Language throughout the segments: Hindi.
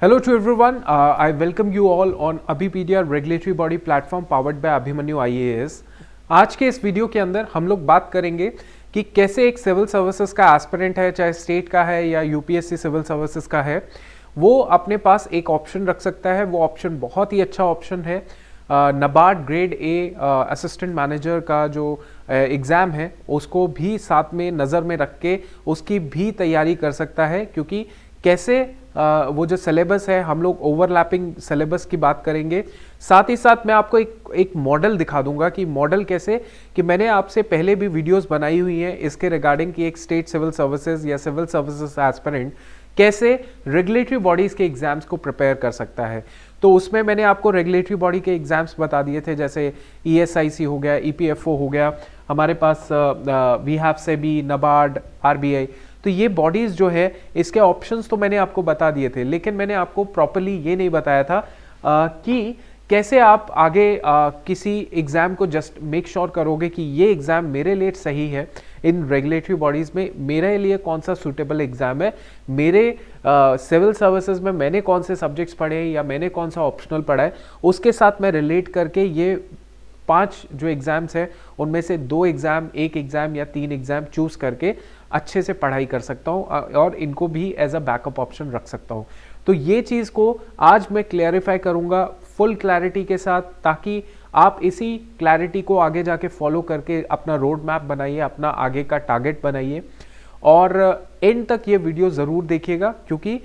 Hello to everyone. I welcome you all on Abhipedia regulatory body platform powered by Abhimanyu IAS. आज के इस वीडियो के अंदर हम लोग बात करेंगे कि कैसे एक सिविल सर्विसेज का एस्पिरेंट है, चाहे स्टेट का है या यूपीएससी सिविल सर्विसेज का है, वो अपने पास एक ऑप्शन रख सकता है। वो ऑप्शन बहुत ही अच्छा ऑप्शन है। NABARD grade A assistant manager का जो एग्ज़ाम है उसको भी साथ में नज़र में रख के उसकी भी तैयारी कर सकता है, क्योंकि कैसे वो जो सिलेबस है, हम लोग ओवरलैपिंग सिलेबस की बात करेंगे। साथ ही साथ मैं आपको एक मॉडल दिखा दूंगा कि मॉडल कैसे, कि मैंने आपसे पहले भी वीडियोस बनाई हुई हैं इसके रिगार्डिंग कि एक स्टेट सिविल सर्विसेज या सिविल सर्विसेज एस्पिरेंट कैसे रेगुलेटरी बॉडीज़ के एग्जाम्स को प्रिपेयर कर सकता है। तो उसमें मैंने आपको रेगुलेटरी बॉडी के एग्जाम्स बता दिए थे, जैसे ESIC हो गया, EPFO हो गया, हमारे पास we have SEBI, NABARD, RBI। तो ये बॉडीज़ जो है इसके ऑप्शंस तो मैंने आपको बता दिए थे, लेकिन मैंने आपको प्रॉपर्ली ये नहीं बताया था कि कैसे आप आगे किसी एग्ज़ाम को जस्ट मेक श्योर करोगे कि ये एग्ज़ाम मेरे लिए सही है। इन रेगुलेटरी बॉडीज़ में मेरे लिए कौन सा सूटेबल एग्ज़ाम है, मेरे सिविल सर्विसेज में मैंने कौन से सब्जेक्ट्स पढ़े हैं या मैंने कौन सा ऑप्शनल पढ़ा है, उसके साथ मैं रिलेट करके ये 5 जो एग्ज़ाम्स हैं उनमें से 2 एग्ज़ाम, 1 एग्ज़ाम या 3 एग्ज़ाम चूज़ करके अच्छे से पढ़ाई कर सकता हूँ और इनको भी एज अ बैकअप ऑप्शन रख सकता हूँ। तो ये चीज़ को आज मैं क्लैरिफाई करूँगा फुल क्लैरिटी के साथ, ताकि आप इसी क्लैरिटी को आगे जाके फॉलो करके अपना रोड मैप बनाइए, अपना आगे का टारगेट बनाइए और एंड तक ये वीडियो ज़रूर देखिएगा, क्योंकि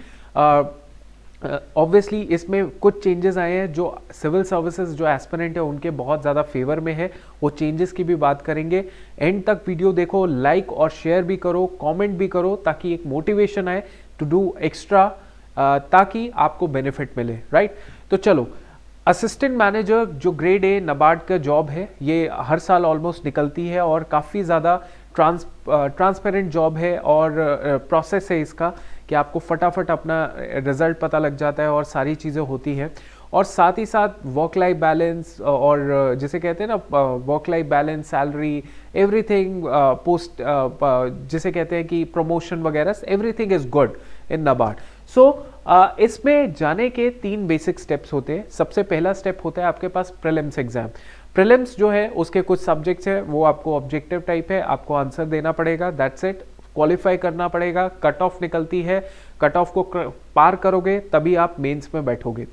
ऑब्वियसली इसमें कुछ चेंजेस आए हैं जो सिविल सर्विसेज जो एस्पिरेंट है उनके बहुत ज़्यादा फेवर में है। वो चेंजेस की भी बात करेंगे। एंड तक वीडियो देखो, लाइक और शेयर भी करो, कमेंट भी करो, ताकि एक मोटिवेशन आए टू डू एक्स्ट्रा, ताकि आपको बेनिफिट मिले, राइट। तो चलो, असिस्टेंट मैनेजर जो ग्रेड ए नबार्ड का जॉब है, ये हर साल ऑलमोस्ट निकलती है और काफ़ी ज़्यादा ट्रांसपेरेंट जॉब है और प्रोसेस है इसका कि आपको फटाफट अपना रिजल्ट पता लग जाता है और सारी चीज़ें होती हैं। और साथ ही साथ वर्क लाइफ बैलेंस और जिसे कहते हैं ना work life balance, salary, everything, post जिसे कहते हैं कि प्रमोशन वगैरह, everything is good in NABARD. So इसमें जाने के 3 बेसिक स्टेप्स होते हैं। सबसे पहला स्टेप होता है आपके पास प्रीलिम्स एग्जाम। प्रीलिम्स जो है उसके कुछ सब्जेक्ट्स हैं, वो आपको ऑब्जेक्टिव टाइप है, आपको आंसर देना पड़ेगा, दैट्स इट। क्वालिफाई करना पड़ेगा, कट ऑफ निकलती है, कट ऑफ को पार करोगे तभी आप मेंस में बैठोगे।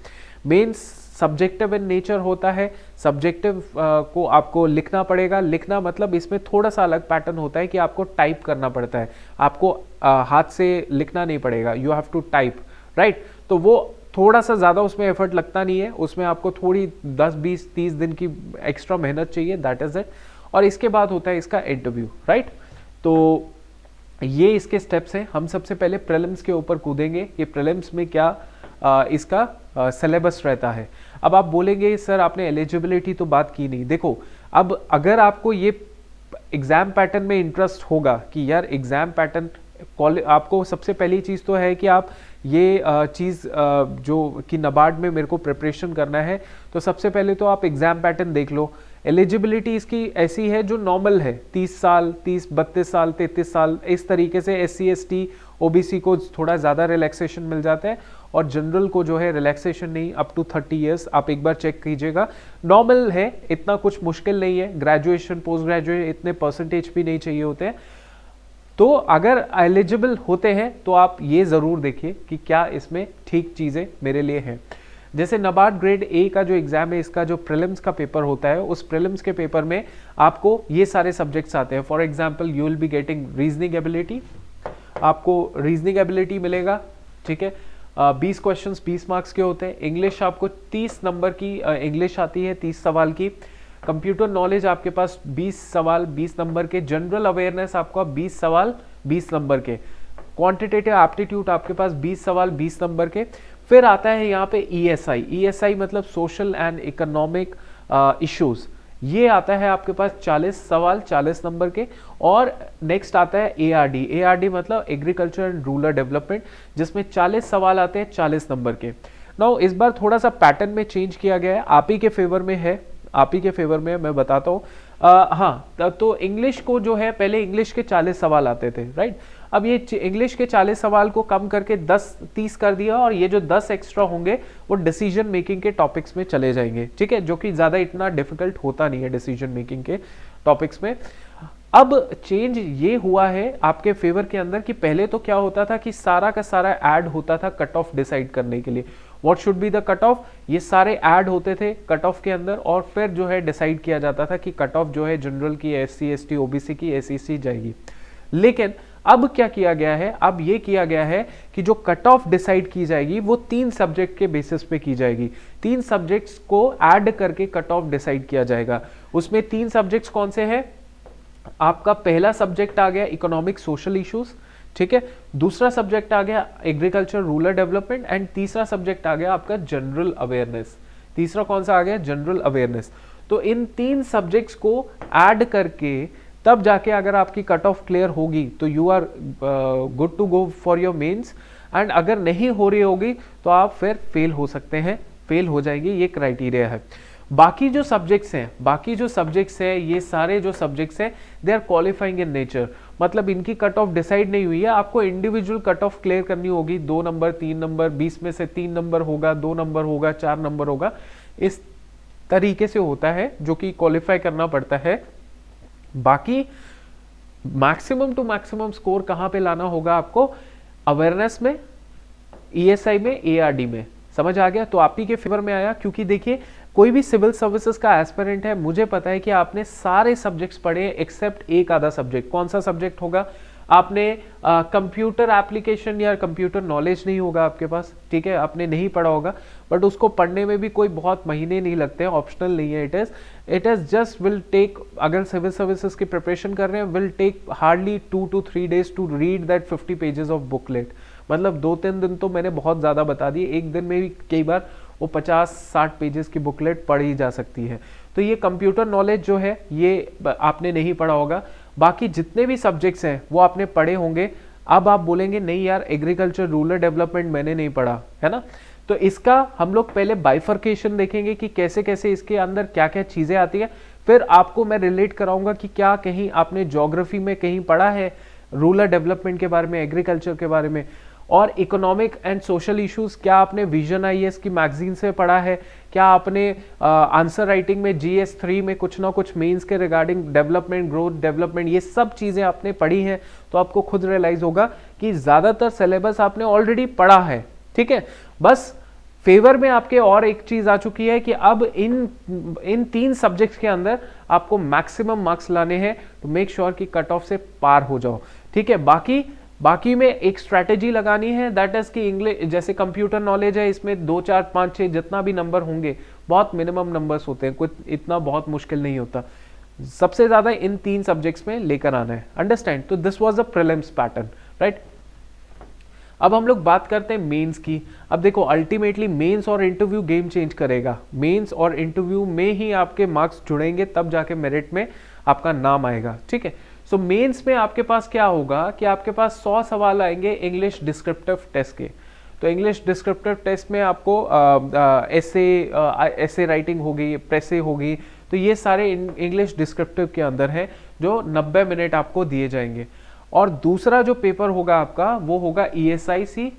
मेंस सब्जेक्टिव इन नेचर होता है, सब्जेक्टिव को आपको लिखना पड़ेगा। लिखना मतलब इसमें थोड़ा सा अलग पैटर्न होता है कि आपको टाइप करना पड़ता है, आपको हाथ से लिखना नहीं पड़ेगा, you have to type, right. तो वो थोड़ा सा ज़्यादा उसमें एफर्ट लगता नहीं है, उसमें आपको थोड़ी 10, 20, 30 दिन की एक्स्ट्रा मेहनत चाहिए, दैट इज़ इट। और इसके बाद होता है इसका इंटरव्यू, राइट। तो ये इसके स्टेप्स हैं। हम सबसे पहले प्रीलिम्स के ऊपर कूदेंगे कि प्रीलिम्स में क्या इसका सिलेबस रहता है। अब आप बोलेंगे सर आपने एलिजिबिलिटी तो बात की नहीं। देखो, अब अगर आपको ये एग्ज़ाम पैटर्न में इंटरेस्ट होगा कि यार एग्ज़ाम पैटर्न, आपको सबसे पहली चीज़ तो है कि आप ये चीज़ जो कि नबार्ड में मेरे को प्रिपरेशन करना है, तो सबसे पहले तो आप एग्ज़ाम पैटर्न देख लो। एलिजिबिलिटी इसकी ऐसी है जो नॉर्मल है, 30 साल, 30, 32 साल, 33 साल, इस तरीके से SC ST OBC को थोड़ा ज़्यादा रिलैक्सेशन मिल जाता है और जनरल को जो है रिलैक्सेशन नहीं, अप टू 30 ईयर्स। आप एक बार चेक कीजिएगा, नॉर्मल है, इतना कुछ मुश्किल नहीं है। ग्रेजुएशन, पोस्ट ग्रेजुएट इतने परसेंटेज भी नहीं चाहिए होते हैं। तो अगर एलिजिबल होते हैं तो आप ये ज़रूर देखिए कि क्या इसमें ठीक चीज़ें मेरे लिए हैं। जैसे नबार्ड ग्रेड ए का जो एग्ज़ाम है, इसका जो प्रीलिम्स का पेपर होता है, उस प्रीलिम्स के पेपर में आपको ये सारे सब्जेक्ट्स आते हैं। For example you will be getting reasoning ability, आपको रीजनिंग एबिलिटी मिलेगा, ठीक है। 20 क्वेश्चंस 20 मार्क्स के होते हैं। इंग्लिश आपको 30 नंबर की इंग्लिश आती है, 30 सवाल की। कंप्यूटर नॉलेज आपके पास 20 सवाल 20 नंबर के। जनरल अवेयरनेस आपका 20 सवाल 20 नंबर के। क्वांटिटेटिव एप्टीट्यूड आपके पास 20 सवाल 20 नंबर के। फिर आता है यहाँ पे ESI मतलब सोशल एंड इकोनॉमिक इश्यूज, ये आता है आपके पास 40 सवाल 40 नंबर के। और नेक्स्ट आता है ARD मतलब एग्रीकल्चर एंड रूरल डेवलपमेंट, जिसमें 40 सवाल आते हैं 40 नंबर के। नाउ इस बार थोड़ा सा पैटर्न में चेंज किया गया है, आप ही के फेवर में है, आप ही के फेवर में मैं बताता हूँ। हाँ, तो इंग्लिश को जो है पहले इंग्लिश के 40 सवाल आते थे, राइट। अब ये इंग्लिश के 40 सवाल को कम करके 10-30 कर दिया और ये जो 10 एक्स्ट्रा होंगे वो डिसीजन मेकिंग के टॉपिक्स में चले जाएंगे, ठीक है, जो कि ज़्यादा इतना डिफिकल्ट होता नहीं है डिसीजन मेकिंग के टॉपिक्स में। अब चेंज ये हुआ है आपके फेवर के अंदर कि पहले तो क्या होता था कि सारा का सारा ऐड होता था कट ऑफ डिसाइड करने के लिए, what should be the cut off, ये सारे ऐड होते थे कट ऑफ के अंदर और फिर जो है डिसाइड किया जाता था कि कट ऑफ जो है जनरल की, SC ST OBC की SEC जाएगी। लेकिन अब क्या किया गया है, अब ये किया गया है कि जो कट ऑफ डिसाइड की जाएगी वो 3 सब्जेक्ट के बेसिस पे की जाएगी, 3 सब्जेक्ट्स को ऐड करके कट ऑफ डिसाइड किया जाएगा। उसमें 3 सब्जेक्ट्स कौन से हैं, आपका पहला सब्जेक्ट आ गया इकोनॉमिक सोशल इश्यूज, ठीक है, दूसरा सब्जेक्ट आ गया एग्रीकल्चर रूरल डेवलपमेंट एंड तीसरा सब्जेक्ट आ गया आपका जनरल अवेयरनेस। तीसरा कौन सा आ गया, जनरल अवेयरनेस। तो इन 3 सब्जेक्ट्स को ऐड करके तब जाके अगर आपकी कट ऑफ क्लियर होगी तो you are good to go for your mains, and अगर नहीं हो रही होगी तो आप फिर फेल हो सकते हैं, फेल हो जाएंगे, ये क्राइटेरिया है। बाकी जो सब्जेक्ट्स हैं, ये सारे जो सब्जेक्ट्स हैं they are qualifying in nature, मतलब इनकी कट ऑफ डिसाइड नहीं हुई है, आपको इंडिविजुअल कट ऑफ क्लियर करनी होगी, 2 नंबर 3 नंबर, 20 में से 3 नंबर होगा, 2 नंबर होगा, 4 नंबर होगा, इस तरीके से होता है जो कि क्वालिफाई करना पड़ता है। बाकी मैक्सिमम टू मैक्सिमम स्कोर कहां पे लाना होगा आपको, अवेयरनेस में, ESI में, ARD में, समझ आ गया, तो आप ही के फेवर में आया। क्योंकि देखिए कोई भी सिविल सर्विसेज का एस्पिरेंट है, मुझे पता है कि आपने सारे सब्जेक्ट्स पढ़े एक्सेप्ट एक आधा सब्जेक्ट। कौन सा सब्जेक्ट होगा, आपने कंप्यूटर एप्लीकेशन या कंप्यूटर नॉलेज नहीं होगा आपके पास, ठीक है, आपने नहीं पढ़ा होगा, बट उसको पढ़ने में भी कोई बहुत महीने नहीं लगते हैं, ऑप्शनल नहीं है, it is just will take, अगर सिविल सर्विसेज की प्रिपरेशन कर रहे हैं, will take hardly 2 to 3 days to read that 50 pages of booklet. मतलब 2-3 दिन तो मैंने बहुत ज़्यादा बता दिए, एक दिन में भी कई बार वो 50-60 पेजेस की बुकलेट पढ़ी जा सकती है। तो ये कंप्यूटर नॉलेज जो है ये आपने नहीं पढ़ा होगा। बाकी जितने भी सब्जेक्ट्स हैं वो आपने पढ़े होंगे। अब आप बोलेंगे नहीं यार एग्रीकल्चर रूरल डेवलपमेंट मैंने नहीं पढ़ा है ना, तो इसका हम लोग पहले बाइफर्केशन देखेंगे कि कैसे कैसे इसके अंदर क्या क्या चीज़ें आती है, फिर आपको मैं रिलेट कराऊंगा कि क्या कहीं आपने ज्योग्राफी में कहीं पढ़ा है रूरल डेवलपमेंट के बारे में, एग्रीकल्चर के बारे में, और इकोनॉमिक एंड सोशल इश्यूज क्या आपने विजन IAS की मैगजीन से पढ़ा है, क्या आपने आंसर राइटिंग में GS 3 में कुछ ना कुछ मेंस के रिगार्डिंग डेवलपमेंट, ग्रोथ डेवलपमेंट, ये सब चीज़ें आपने पढ़ी हैं, तो आपको खुद रियलाइज होगा कि ज़्यादातर सिलेबस आपने ऑलरेडी पढ़ा है, ठीक है। बस फेवर में आपके और एक चीज़ आ चुकी है कि अब इन 3 सब्जेक्ट्स के अंदर आपको मैक्सिमम मार्क्स लाने हैं, तो मेक श्योर कि कट ऑफ से पार हो जाओ, ठीक है। बाकी में एक स्ट्रैटेजी लगानी है, दैट इज कि इंग्लिश, जैसे कंप्यूटर नॉलेज है, इसमें 2 4 5 6 जितना भी नंबर होंगे, बहुत मिनिमम नंबर्स होते हैं, कुछ इतना बहुत मुश्किल नहीं होता, सबसे ज्यादा इन 3 सब्जेक्ट्स में लेकर आना है, अंडरस्टैंड। तो this was the prelims pattern, right. अब हम लोग बात करते हैं मेंस की। अब देखो अल्टीमेटली मेंस और इंटरव्यू गेम चेंज करेगा, मेंस और इंटरव्यू में ही आपके मार्क्स जुड़ेंगे, तब जाके मेरिट में आपका नाम आएगा, ठीक है। सो मेंस में आपके पास क्या होगा कि आपके पास 100 सवाल आएंगे इंग्लिश डिस्क्रिप्टिव टेस्ट के। तो इंग्लिश डिस्क्रिप्टिव टेस्ट में आपको ऐसे राइटिंग होगी, प्रेसे होगी, तो ये सारे इंग्लिश डिस्क्रिप्टिव के अंदर है जो 90 मिनट आपको दिए जाएंगे। और दूसरा जो पेपर होगा आपका वो होगा ESI,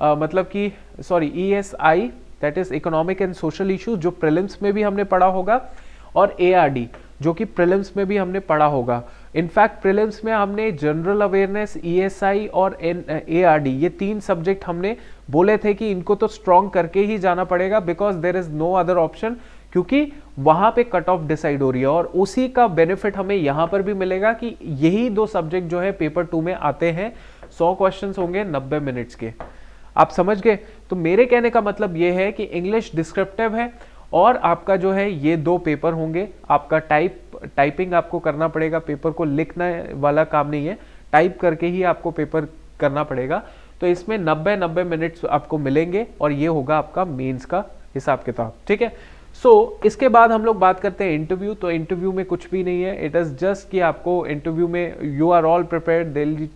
मतलब कि sorry ESI, that is economic and social issues, जो प्रीलिम्स में भी हमने पढ़ा होगा, और ARD जो कि प्रीलिम्स में भी हमने पढ़ा होगा। इनफैक्ट प्रीलिम्स में हमने जनरल अवेयरनेस, ESI और ARD, ये 3 सब्जेक्ट हमने बोले थे कि इनको तो स्ट्रॉन्ग करके ही जाना पड़ेगा, because there is no other option, क्योंकि वहां पे कट ऑफ डिसाइड हो रही है। और उसी का बेनिफिट हमें यहां पर भी मिलेगा कि यही 2 सब्जेक्ट जो है पेपर 2 में आते हैं, 100 क्वेश्चंस होंगे 90 मिनट्स के, आप समझ गए। तो मेरे कहने का मतलब ये है कि इंग्लिश डिस्क्रिप्टिव है और आपका जो है ये 2 पेपर होंगे। आपका टाइपिंग आपको करना पड़ेगा, पेपर को लिखना वाला काम नहीं है, टाइप करके ही आपको पेपर करना पड़ेगा। तो इसमें 90 मिनट्स आपको मिलेंगे और ये होगा आपका मेंस का हिसाब किताब, ठीक है। सो इसके बाद हम लोग बात करते हैं इंटरव्यू। तो इंटरव्यू में कुछ भी नहीं है, इट इज जस्ट कि आपको इंटरव्यू में you are all prepared, they will be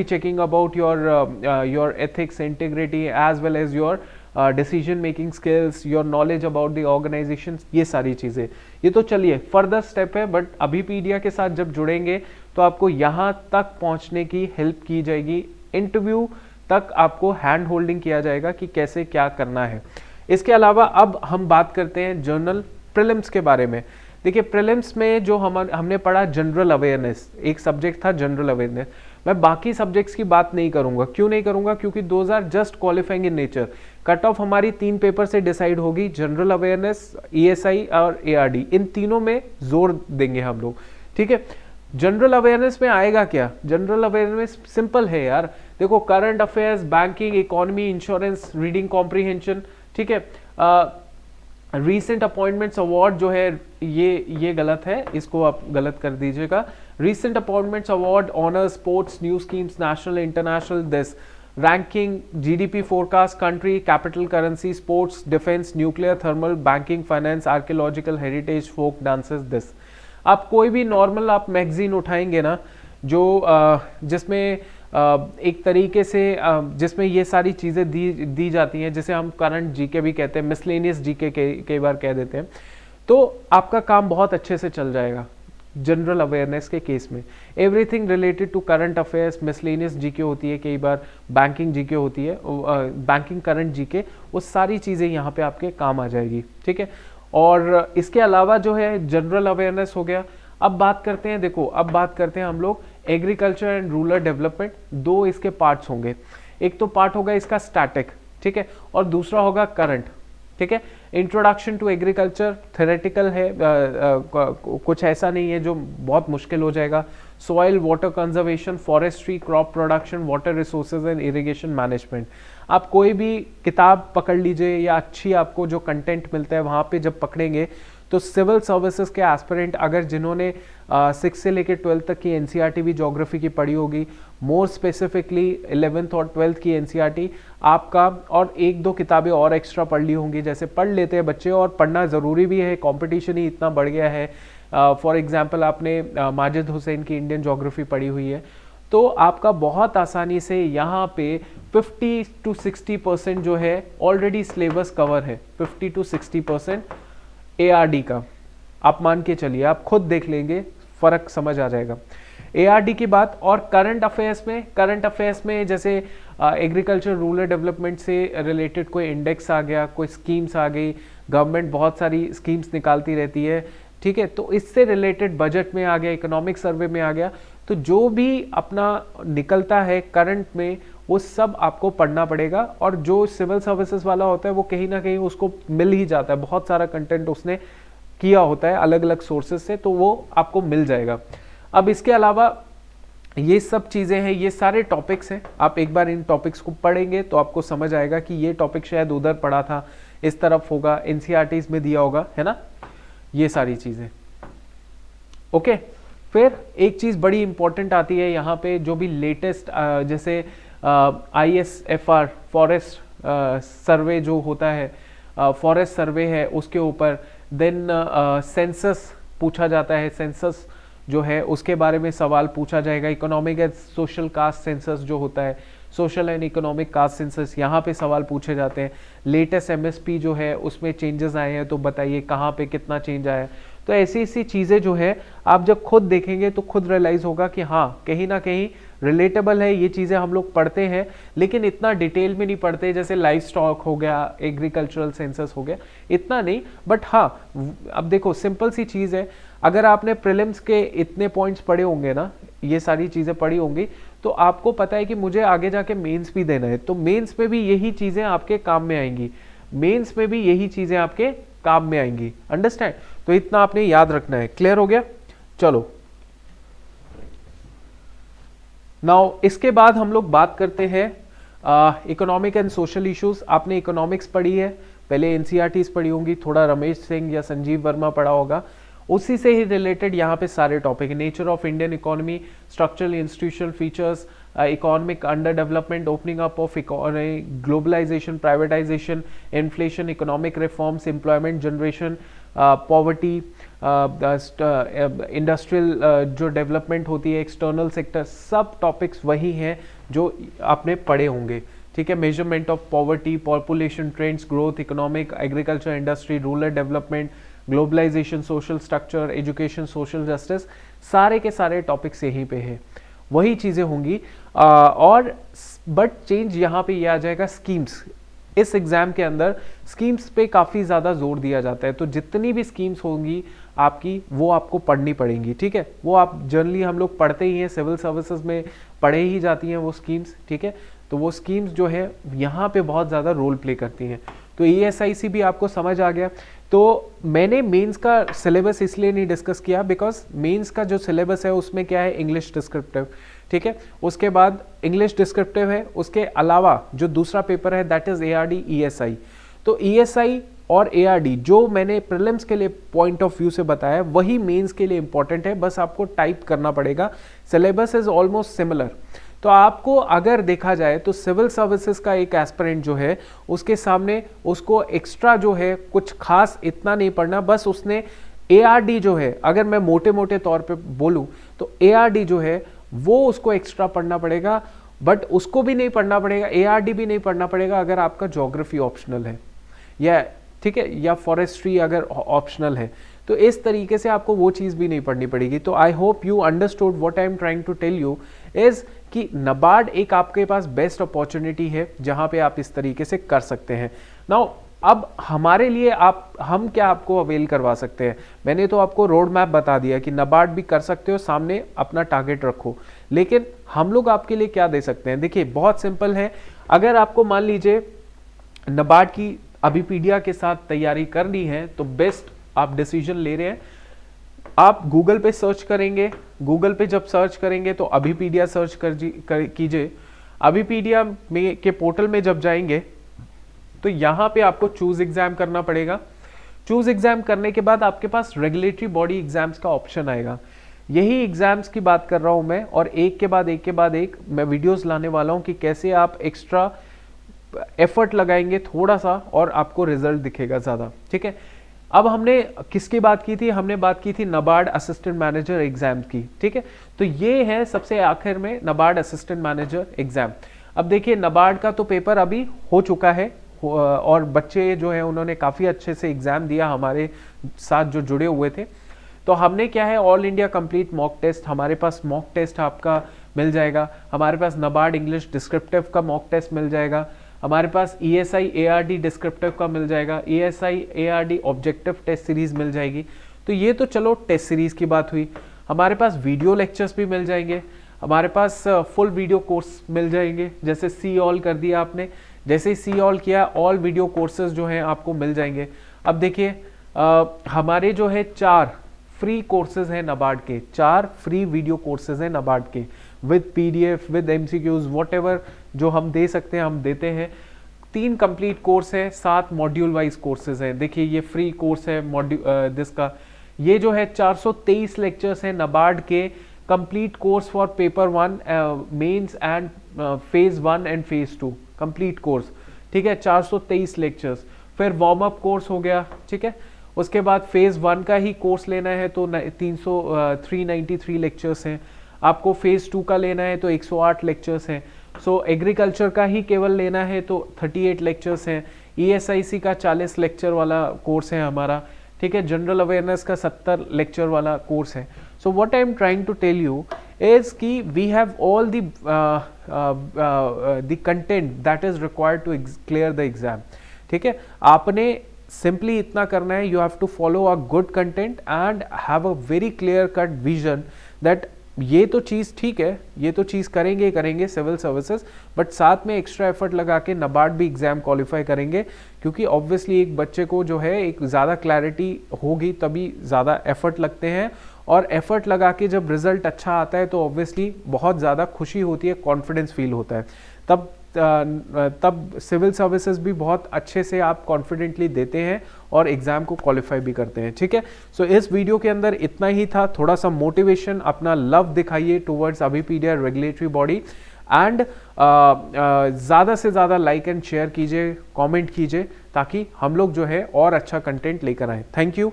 checking about your ethics, integrity, as well as your decision making skills, your knowledge about the organisation, ये सारी चीज़ें। ये तो चलिए फर्दर स्टेप है, बट अभी पीडिया के साथ जब जुड़ेंगे तो आपको यहाँ तक पहुँचने की हेल्प की जाएगी, इंटरव्यू तक आपको हैंड होल्डिंग किया जाएगा कि कैसे क्या करना है। इसके अलावा अब हम बात करते हैं जर्नल प्रीलिम्स के बारे में। देखिए प्रीलिम्स में जो हमने पढ़ा जनरल अवेयरनेस, एक सब्जेक्ट था जनरल अवेयरनेस। मैं बाकी सब्जेक्ट्स की बात नहीं करूंगा। क्यों नहीं करूंगा? क्योंकि 2000 just qualifying in nature. Cut off हमारी 3 पेपर से डिसाइड होगी, जनरल अवेयरनेस, ईएसआई और एआरडी, इन तीनों में जोर देंगे हम लोग। ठीक है, जनरल अवेयरनेस में आएगा क्या? जनरल अवेयरनेस सिंपल है यार, देखो current affairs, banking, economy, insurance, reading comprehension. ठीक है, रीसेंट अपॉइंटमेंट्स अवार्ड जो है ये गलत है, इसको आप गलत कर दीजिएगा। Recent appointments award, honours, sports, new schemes, national international, this ranking, GDP forecast, country, capital currency, sports, defence, nuclear, thermal, banking, finance, archaeological, heritage, folk dances, this. आप कोई भी नॉर्मल आप मैगजीन उठाएंगे ना, जो जिसमें एक तरीके से जिसमें ये सारी चीज़ें दी जाती हैं, जिसे हम करंट जीके भी कहते हैं, मिसलेनियस जीके कई बार कह देते हैं, तो आपका काम बहुत अच्छे से चल जाएगा जनरल अवेयरनेस के केस में। Everything related to current affairs, miscellaneous GK होती है, कई बार बैंकिंग जीके होती है, बैंकिंग करंट जीके, वो सारी चीज़ें यहाँ पे आपके काम आ जाएगी। ठीक है, और इसके अलावा जो है जनरल अवेयरनेस हो गया। अब बात करते हैं, देखो अब बात करते हैं हम लोग एग्रीकल्चर एंड रूरल डेवलपमेंट। दो इसके पार्ट्स होंगे, एक तो पार्ट होगा इसका स्टैटिक, ठीक है, और दूसरा होगा करंट। ठीक है, इंट्रोडक्शन टू एग्रीकल्चर थेरेटिकल है, कुछ ऐसा नहीं है जो बहुत मुश्किल हो जाएगा। Soil, water conservation, forestry, crop production, water resources and irrigation management. आप कोई भी किताब पकड़ लीजिए या अच्छी आपको जो कंटेंट मिलता है वहाँ पे जब पकड़ेंगे तो सिविल सर्विसेज के एस्पिरेंट, अगर जिन्होंने 6 से लेकर 12 तक की एनसीईआरटी भी ज्योग्राफी की पढ़ी होगी, मोर स्पेसिफिकली 11th और 12th की एनसीईआरटी आपका, और 1-2 किताबें और एक्स्ट्रा पढ़ ली होंगी, जैसे पढ़ लेते हैं बच्चे, और पढ़ना ज़रूरी भी है, कंपटीशन ही इतना बढ़ गया है। फॉर एग्जांपल आपने माजिद हुसैन की इंडियन ज्योग्राफी पढ़ी हुई है, तो आपका बहुत आसानी से यहाँ पे 50 to 60% जो है ऑलरेडी सिलेबस कवर है। 50 to 60% एआरडी का आप मान के चलिए, आप खुद देख लेंगे, फर्क समझ आ जाएगा एआरडी की बात। और करंट अफेयर्स में जैसे एग्रीकल्चर रूरल डेवलपमेंट से रिलेटेड कोई इंडेक्स आ गया, कोई स्कीम्स आ गई, गवर्नमेंट बहुत सारी स्कीम्स निकालती रहती है, ठीक है, तो इससे रिलेटेड बजट में आ गया, इकोनॉमिक सर्वे में आ गया, तो जो भी अपना निकलता है करंट में वो सब आपको पढ़ना पड़ेगा। और जो सिविल सर्विसेज वाला होता है वो कहीं ना कहीं उसको मिल ही जाता है, बहुत सारा कंटेंट उसने किया होता है अलग अलग सोर्सेज से, तो वो आपको मिल जाएगा। अब इसके अलावा ये सब चीज़ें हैं, ये सारे टॉपिक्स हैं, आप एक बार इन टॉपिक्स को पढ़ेंगे तो आपको समझ आएगा कि ये टॉपिक शायद उधर पढ़ा था, इस तरफ होगा, एनसीईआरटीज में दिया होगा, है ना, ये सारी चीज़ें। ओके, फिर एक चीज़ बड़ी इंपॉर्टेंट आती है यहाँ पे, जो भी लेटेस्ट जैसे ISFR फॉरेस्ट सर्वे जो होता है, फॉरेस्ट सर्वे है, उसके ऊपर देन सेंसस पूछा जाता है, सेंसस जो है उसके बारे में सवाल पूछा जाएगा। Economic and social caste census जो होता है, social and economic caste census, यहाँ पे सवाल पूछे जाते हैं। लेटेस्ट MSP जो है उसमें चेंजेस आए हैं तो बताइए कहाँ पे कितना चेंज आया है। तो ऐसी चीज़ें जो है आप जब खुद देखेंगे तो खुद रियलाइज़ होगा कि हाँ कहीं ना कहीं रिलेटेबल है, ये चीज़ें हम लोग पढ़ते हैं लेकिन इतना डिटेल में नहीं पढ़ते, जैसे लाइफ स्टॉक हो गया, एग्रीकल्चरल सेंसस हो गया, इतना नहीं। बट हाँ, अब देखो सिंपल सी चीज़ है, अगर आपने प्रीलिम्स के इतने पॉइंट्स पढ़े होंगे ना, ये सारी चीज़ें पढ़ी होंगी, तो आपको पता है कि मुझे आगे जाके मेंस भी देना है, तो मेंस में भी यही चीज़ें आपके काम में आएंगी, मेंस में भी यही चीज़ें आपके काम में आएंगी। अंडरस्टैंड? तो इतना आपने याद रखना है। क्लियर हो गया? चलो नाउ इसके बाद हम लोग बात करते हैं इकोनॉमिक एंड सोशल इश्यूज। आपने इकोनॉमिक्स पढ़ी है, पहले एनसीईआरटीज पढ़ी होंगी, थोड़ा रमेश सिंह या संजीव वर्मा पढ़ा होगा, उसी से ही रिलेटेड यहाँ पे सारे topic, nature of Indian economy, structural institutional features, economic under development, opening up of economy, globalisation, privatisation, inflation, economic reforms, employment generation, poverty, industrial जो डेवलपमेंट होती है, एक्सटर्नल सेक्टर, सब टॉपिक्स वही हैं जो आपने पढ़े होंगे। ठीक है, measurement of poverty, population trends, growth, economic, agriculture, industry, rural development, globalisation, social structure, education, social justice, सारे के सारे टॉपिक्स यहीं पे है, वही चीज़ें होंगी। और बट चेंज यहाँ पे ये आ जाएगा, स्कीम्स। इस एग्ज़ाम के अंदर स्कीम्स पे काफ़ी ज़्यादा जोर दिया जाता है, तो जितनी भी स्कीम्स होंगी आपकी वो आपको पढ़नी पड़ेंगी, ठीक है। वो आप जनरली हम लोग पढ़ते ही हैं, सिविल सर्विसेज में पढ़े ही जाती हैं वो स्कीम्स, ठीक है। तो वो स्कीम्स जो है यहाँ पे बहुत ज़्यादा रोल प्ले करती हैं। तो ESIC भी आपको समझ आ गया। तो मैंने मेंस का सिलेबस इसलिए नहीं डिस्कस किया बिकॉज मेंस का जो सिलेबस है उसमें क्या है, इंग्लिश डिस्क्रिप्टिव, ठीक है। उसके बाद इंग्लिश डिस्क्रिप्टिव है, उसके अलावा जो दूसरा पेपर है दैट इज ARD ESI। तो ESI और ARD जो मैंने प्रीलिम्स के लिए पॉइंट ऑफ व्यू से बताया वही मेंस के लिए इंपॉर्टेंट है, बस आपको टाइप करना पड़ेगा। Syllabus is almost similar. तो आपको अगर देखा जाए तो सिविल सर्विसेज का एक एस्पिरेंट जो है उसके सामने उसको एक्स्ट्रा जो है कुछ खास इतना नहीं पढ़ना, बस उसने ARD जो है, अगर मैं मोटे मोटे तौर पे बोलूं तो ARD जो है वो उसको एक्स्ट्रा पढ़ना पड़ेगा, बट उसको भी नहीं पढ़ना पड़ेगा, ARD भी नहीं पढ़ना पड़ेगा अगर आपका ज्योग्राफी ऑप्शनल है, या ठीक है, या फॉरेस्ट्री अगर ऑप्शनल है। तो इस तरीके से आपको वो चीज़ भी नहीं पढ़नी पड़ेगी। तो I hope you understood what I am trying to tell you is कि NABARD एक आपके पास बेस्ट अपॉर्चुनिटी है जहां पे आप इस तरीके से कर सकते हैं। नाउ अब हमारे लिए हम क्या आपको अवेल करवा सकते हैं, मैंने तो आपको रोड मैप बता दिया कि NABARD भी कर सकते हो, सामने अपना टारगेट रखो, लेकिन हम लोग आपके लिए क्या दे सकते हैं। देखिए बहुत सिंपल है, अगर आपको मान लीजिए NABARD की अभिपीडिया के साथ तैयारी करनी है तो बेस्ट आप डिसीजन ले रहे हैं, आप गूगल पे सर्च करेंगे, गूगल पे जब सर्च करेंगे तो अभिपीडिया सर्च कीजिए। अभिपीडिया में के पोर्टल में जब जाएंगे तो यहाँ पे आपको चूज एग्जाम करना पड़ेगा। चूज एग्जाम करने के बाद आपके पास रेगुलेटरी बॉडी एग्जाम्स का ऑप्शन आएगा। यही एग्जाम्स की बात कर रहा हूँ मैं, और एक के बाद एक मैं वीडियोस लाने वाला हूँ कि कैसे आप एक्स्ट्रा एफर्ट लगाएंगे थोड़ा सा और आपको रिजल्ट दिखेगा ज़्यादा, ठीक है। अब हमने किसकी बात की थी, हमने बात की थी NABARD असिस्टेंट मैनेजर एग्जाम की, ठीक है। तो ये है सबसे आखिर में NABARD असिस्टेंट मैनेजर एग्जाम। अब देखिए NABARD का तो पेपर अभी हो चुका है और बच्चे जो है उन्होंने काफ़ी अच्छे से एग्जाम दिया, हमारे साथ जो जुड़े हुए थे। तो हमने क्या है, all India complete mock test, हमारे पास मॉक टेस्ट आपका मिल जाएगा, हमारे पास NABARD इंग्लिश डिस्क्रिप्टिव का मॉक टेस्ट मिल जाएगा, हमारे पास ESI ARD डिस्क्रिप्टिव का मिल जाएगा, ESI ARD objective test series मिल जाएगी। तो ये तो चलो टेस्ट सीरीज की बात हुई। हमारे पास वीडियो लेक्चर्स भी मिल जाएंगे, हमारे पास फुल वीडियो कोर्स मिल जाएंगे, जैसे सी ऑल कर दिया आपने, जैसे ही सी ऑल किया ऑल वीडियो कोर्सेज जो हैं आपको मिल जाएंगे। अब देखिए हमारे जो है 4 फ्री कोर्सेज हैं NABARD के, 4 फ्री वीडियो कोर्सेज हैं NABARD के, with PDF with MCQs whatever जो हम दे सकते हैं हम देते हैं। 3 कंप्लीट कोर्स है, 7 मॉड्यूल वाइज कोर्सेज हैं। देखिए ये फ्री कोर्स है जिसका ये जो है 423 लेक्चर्स हैं NABARD के, complete course for paper 1 mains and phase 1 and phase 2 complete course, ठीक है। 423 लेक्चर्स, फिर वार्म अप कोर्स हो गया, ठीक है। उसके बाद फेज 1 का ही कोर्स लेना है तो 393 लेक्चर्स हैं, आपको फेज 2 का लेना है तो 108 लेक्चर्स हैं। सो एग्रीकल्चर का ही केवल लेना है तो 38 लेक्चर्स हैं। ESIC का 40 लेक्चर वाला कोर्स है हमारा, ठीक है। जनरल अवेयरनेस का 70 लेक्चर वाला कोर्स है। So what I am trying to tell you is कि we have all the content that is required to clear the exam, ठीक है। आपने सिंपली इतना करना है, you have to follow a good content and have a very clear cut vision that ये तो चीज़ ठीक है, ये तो चीज़ करेंगे सिविल सर्विसेज, बट साथ में एक्स्ट्रा एफर्ट लगा के NABARD भी एग्जाम क्वालिफाई करेंगे, क्योंकि ऑब्वियसली एक बच्चे को जो है एक ज़्यादा क्लैरिटी होगी तभी ज़्यादा एफर्ट लगते हैं, और एफर्ट लगा के जब रिजल्ट अच्छा आता है तो ऑब्वियसली बहुत ज़्यादा खुशी होती है, कॉन्फिडेंस फील होता है, तब सिविल सर्विसेज भी बहुत अच्छे से आप कॉन्फिडेंटली देते हैं और एग्जाम को क्वालिफाई भी करते हैं, ठीक है। सो इस वीडियो के अंदर इतना ही था, थोड़ा सा मोटिवेशन, अपना लव दिखाइए towards Abhipedia regulatory body, and ज़्यादा से ज़्यादा लाइक एंड शेयर कीजिए, कमेंट कीजिए, ताकि हम लोग जो है और अच्छा कंटेंट लेकर आए। Thank you.